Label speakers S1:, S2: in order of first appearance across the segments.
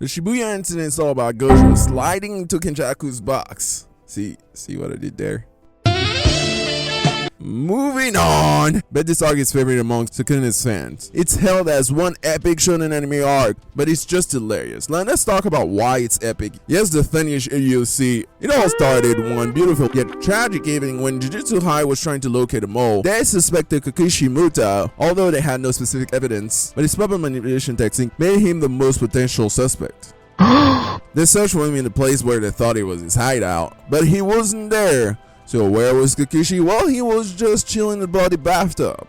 S1: The Shibuya incident is all about Gojo sliding into Kenjaku's box. See what I did there? Moving on! Bet this arc is favorite amongst Sukuna's fans. It's held as one epic shonen anime arc, but it's just hilarious. Now let's talk about why it's epic. Yes, the thing you'll see, it all started one beautiful yet tragic evening when Jujutsu High was trying to locate a mole. They suspected Kikuchi Muta, although they had no specific evidence, but his puppet manipulation technique made him the most potential suspect. They searched for him in the place where they thought it was his hideout, but he wasn't there. So where was Kikuchi? Well, he was just chilling in the bloody bathtub.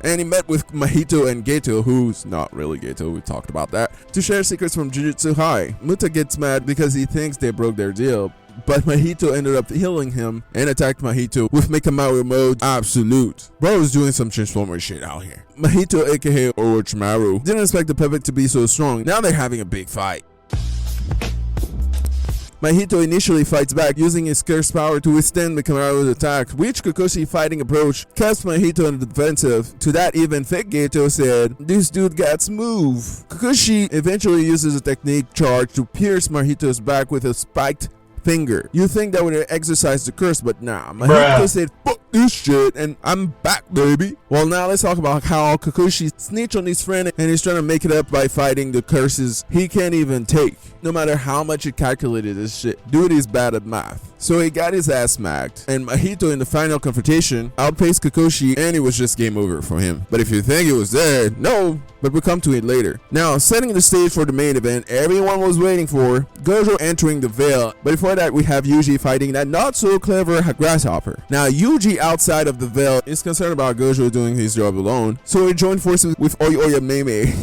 S1: And he met with Mahito and Geto, who's not really Geto, we talked about that, to share secrets from Jujutsu High. Muta gets mad because he thinks they broke their deal, but Mahito ended up healing him and attacked Mahito with Mikamaru mode absolute. Bro is doing some Transformer shit out here. Mahito aka Orochimaru didn't expect the puppet to be so strong. Now they're having a big fight. Mahito initially fights back using his curse power to withstand Mikamaru's attack, which Kikuchi's fighting approach kept Mahito on the defensive. To that even fake Geto said, "This dude got smooth." Kikuchi eventually uses a technique charge to pierce Mahito's back with a spiked finger. You think that would exercise the curse, but nah. Mahito said, "Fuck this shit," and I'm back, baby. Well, now let's talk about how Kikuchi snitched on his friend and he's trying to make it up by fighting the curses he can't even take. No matter how much he calculated this shit, dude is bad at math. So he got his ass smacked, and Mahito in the final confrontation outpaced Kikuchi, and it was just game over for him. But if you think it was there, no, but we'll come to it later. Now, setting the stage for the main event everyone was waiting for, Gojo entering the veil. But before that, we have Yuji fighting that not so clever grasshopper. Now, Yuji outside of the veil is concerned about Gojo doing his job alone, so he joined forces with Oya Meme.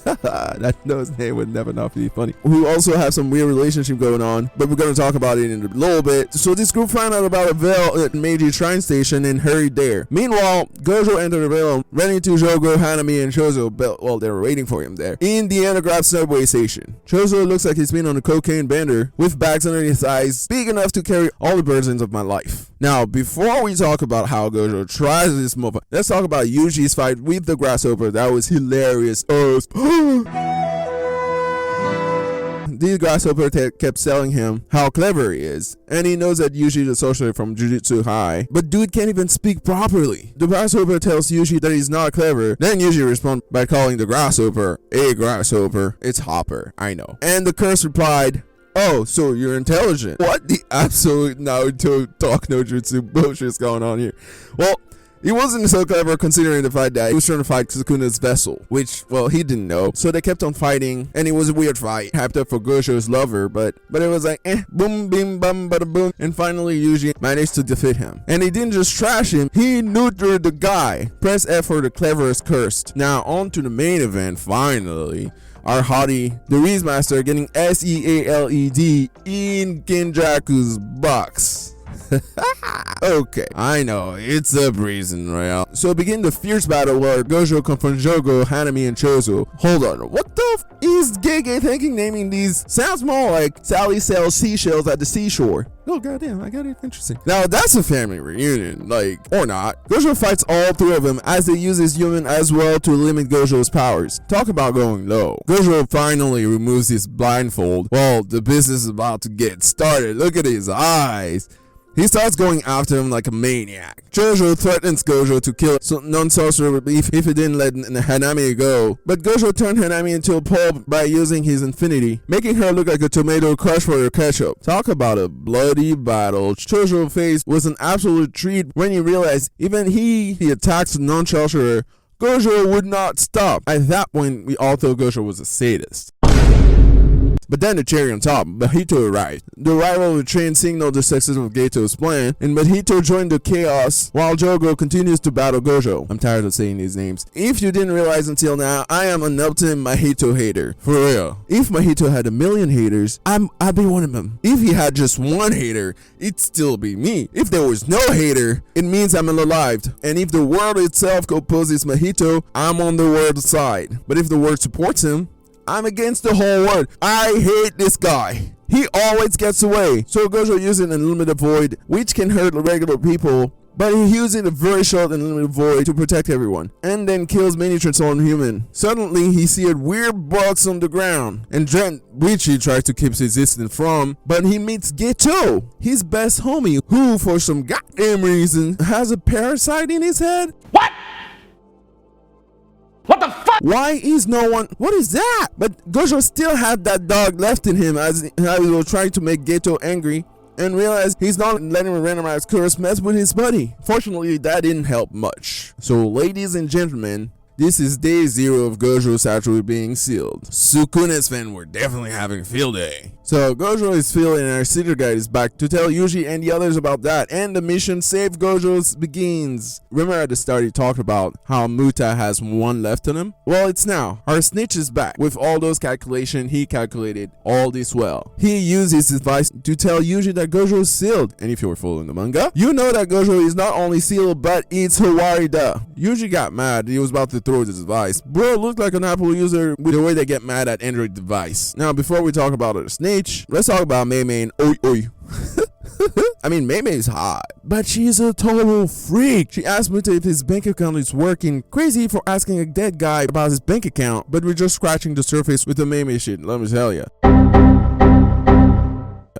S1: That nose name would never not be funny. We also have some weird relationship going on, but we're going to talk about it in a little bit. So this group found out about a veil at Meiji Shrine Station and hurried there. Meanwhile, Gojo entered the veil, ran into Jogo, Hanami, and Chozo. Well, they were waiting for him there in the underground subway station. Chozo looks like he's been on a cocaine bender with bags under his eyes, big enough to carry all the burdens of my life. Now, before we talk about how Gojo tries this move, let's talk about Yuji's fight with the grasshopper. That was hilarious. This grasshopper kept telling him how clever he is, and he knows that Yuji is a sorcerer from Jujutsu High, but dude can't even speak properly. The grasshopper tells Yuji that he's not clever, then Yuji responds by calling the grasshopper a grasshopper. It's Hopper, I know. And the curse replied, "Oh, so you're intelligent." What the absolute Naruto talk no jutsu bullshit is going on here? Well, he wasn't so clever considering the fact that he was trying to fight Sukuna's vessel, which, well, he didn't know. So they kept on fighting, and it was a weird fight. Hyped up for Gojo's lover, but it was like, boom, bim, bam, bada boom. And finally, Yuji managed to defeat him. And he didn't just trash him, he neutered the guy. Press F for the cleverest cursed. Now, on to the main event, finally. Our hottie, the Reese Master, getting SEALED in Kenjaku's box. Okay, I know, it's a reason, right? So begin the fierce battle where Gojo confronts Jogo, Hanami, and Chozo. Hold on, what the f is Gege thinking naming these? Sounds more like Sally sells seashells at the seashore. Oh goddamn, I got it. Interesting. Now that's a family reunion, like, or not. Gojo fights all three of them as they use his human as well to limit Gojo's powers. Talk about going low. Gojo finally removes his blindfold. Well, the business is about to get started. Look at his eyes. He starts going after him like a maniac. Jojo threatens Gojo to kill non-sorcerer if he didn't let Hanami go. But Gojo turned Hanami into a pulp by using his infinity, making her look like a tomato crushed for her ketchup. Talk about a bloody battle. Jojo's face was an absolute treat when he realized even he attacks the non-sorcerer, Gojo would not stop. At that point, we all thought Gojo was a sadist. But then the cherry on top, Mahito arrived. The arrival of the train signaled the success of Geto's plan, and Mahito joined the chaos while Jogo continues to battle Gojo. I'm tired of saying these names. If you didn't realize until now, I am an ultimate Mahito hater. For real. If Mahito had 1,000,000 haters, I'd be one of them. If he had just one hater, it'd still be me. If there was no hater, it means I'm unalived. And if the world itself opposes Mahito, I'm on the world's side. But if the world supports him, I'm against the whole world. I hate this guy. He always gets away. So Gojo uses an unlimited void, which can hurt regular people, but he uses a very short and limited void to protect everyone, and then kills many transformed human. Suddenly, he sees a weird box on the ground, and dread which he tries to keep his distance from, but he meets Gojo, his best homie, who for some goddamn reason has a parasite in his head.
S2: What? What the fuck?
S1: Why is no one? What is that? But Gojo still had that dog left in him as he was trying to make Gojo angry, and realized he's not letting a randomized curse mess with his buddy. Fortunately, that didn't help much. So, ladies and gentlemen, this is day 0 of Gojo's statue being sealed. Sukune's fans were definitely having a field day. So Gojo is sealed and our city guide is back to tell Yuji and the others about that, and the mission Save Gojo's begins. Remember at the start he talked about how Muta has 1 left on him? Well, it's now. Our snitch is back. With all those calculations, he calculated all this well. He used his advice to tell Yuji that Gojo is sealed. And if you were following the manga, you know that Gojo is not only sealed, but it's Hawaii-da. Yuji got mad. He was about to throw his device. Bro looked like an Apple user with the way they get mad at Android device. Now, before we talk about the snitch, let's talk about Mei Mei and Oi Oi. I mean, Mei Mei is hot, but she's a total freak. She asked Muta if his bank account is working. Crazy for asking a dead guy about his bank account, but we're just scratching the surface with the Mei Mei shit, let me tell ya.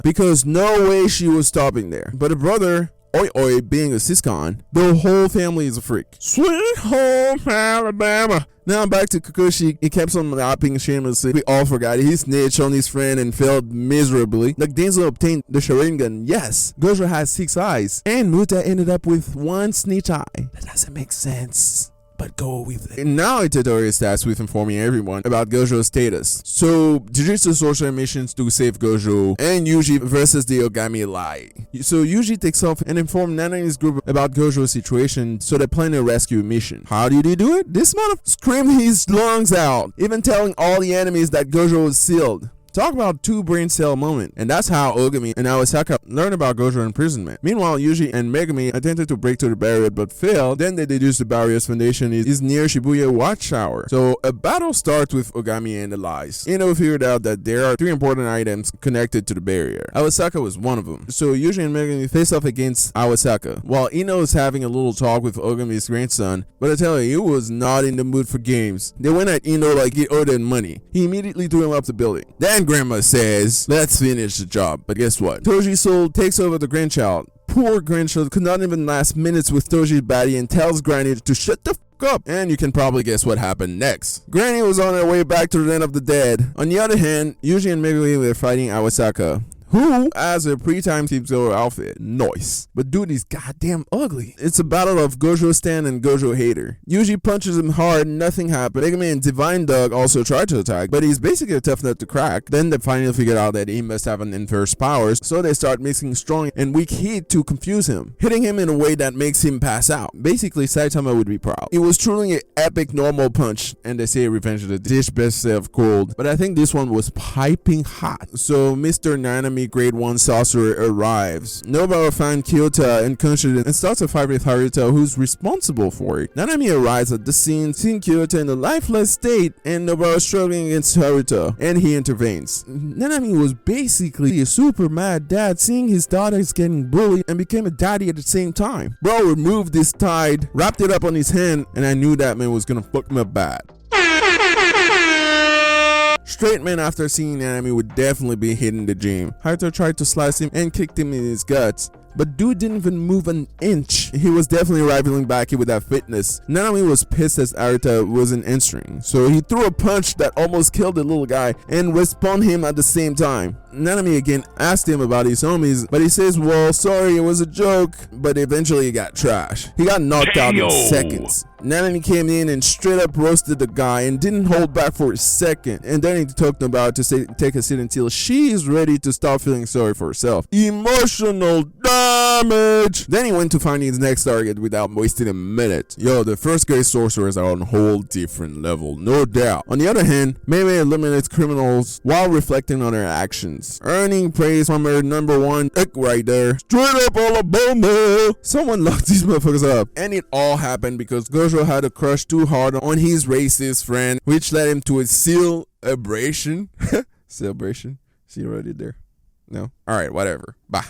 S1: Because no way she was stopping there. But a brother, Oi Oi, being a siscon, the whole family is a freak. Sweet home Alabama. Now back to Kakashi. He kept on rapping shamelessly. We all forgot he snitched on his friend and failed miserably. Like Denzel obtained the Sharingan, yes. Gojo has 6 eyes, and Muta ended up with 1 snitch eye. That doesn't make sense, but go with it. And now Itadori starts with informing everyone about Gojo's status. So, Jujutsu Sorcerer missions to save Gojo, and Yuji versus the Ogami Lie. So Yuji takes off and informs Nanami's group about Gojo's situation, so they plan a rescue mission. How did he do it? This motherfucker screamed his lungs out, even telling all the enemies that Gojo was sealed. Talk about 2 brain cell moment, and that's how Ogami and Awasaka learn about Gojo's imprisonment. Meanwhile, Yuji and Megami attempted to break to the barrier but failed. Then they deduce the barrier's foundation is near Shibuya Watchtower. So a battle starts with Ogami and the lies. Ino figured out that there are 3 important items connected to the barrier. Awasaka was one of them. So Yuji and Megami face off against Awasaka, while Ino is having a little talk with Ogami's grandson. But I tell you, he was not in the mood for games. They went at Ino like he owed them money. He immediately threw him up the building. Then Grandma says, let's finish the job. But guess what? Toji's soul takes over the grandchild. Poor grandchild could not even last minutes with Toji's body and tells Granny to shut the fuck up. And you can probably guess what happened next. Granny was on her way back to the land of the dead. On the other hand, Yuji and Megumi were fighting Awasaka, who has a pre-time Team Zero outfit. Nice. But dude is goddamn ugly. It's a battle of Gojo Stan and Gojo Hater. Yuji punches him hard, nothing happened. Megami and Divine Dog also tried to attack, but he's basically a tough nut to crack. Then they finally figured out that he must have an inverse powers, so they start mixing strong and weak heat to confuse him, hitting him in a way that makes him pass out. Basically, Saitama would be proud. It was truly an epic normal punch, and they say revenge of the dish best served cold, but I think this one was piping hot. So Mr. Nanami Grade 1 Sorcerer arrives. Nobara finds Kyota and Kunshin and starts a fight with Haruta, who's responsible for it. Nanami arrives at the scene, seeing Kyota in a lifeless state and Nobara struggling against Haruta, and he intervenes. Nanami was basically a super mad dad, seeing his daughter is getting bullied and became a daddy at the same time. Bro removed this tide, wrapped it up on his hand, and I knew that man was gonna fuck me up bad. Straight man after seeing Nanami would definitely be hitting the gym. Haruto tried to slice him and kicked him in his guts, but dude didn't even move an inch. He was definitely rivaling Baki with that fitness. Nanami was pissed as Haruto wasn't answering, so he threw a punch that almost killed the little guy and respawned him at the same time. Nanami again asked him about his homies, but he says, well, sorry, it was a joke, but eventually he got trashed. He got knocked out in seconds. Nanami came in and straight up roasted the guy and didn't hold back for a second, and then he took Nobara to take a seat until she is ready to stop feeling sorry for herself. Emotional damage! Then he went to find his next target without wasting a minute. Yo, the first grade sorcerers are on a whole different level, no doubt. On the other hand, Mei Mei eliminates criminals while reflecting on her actions, earning praise from her #1 egg right there. Straight up Alabama! Someone locked these motherfuckers up, and it all happened because Gojo had a crush too hard on his racist friend, which led him to a celebration. Celebration? See what I did there? No? Alright, whatever. Bye.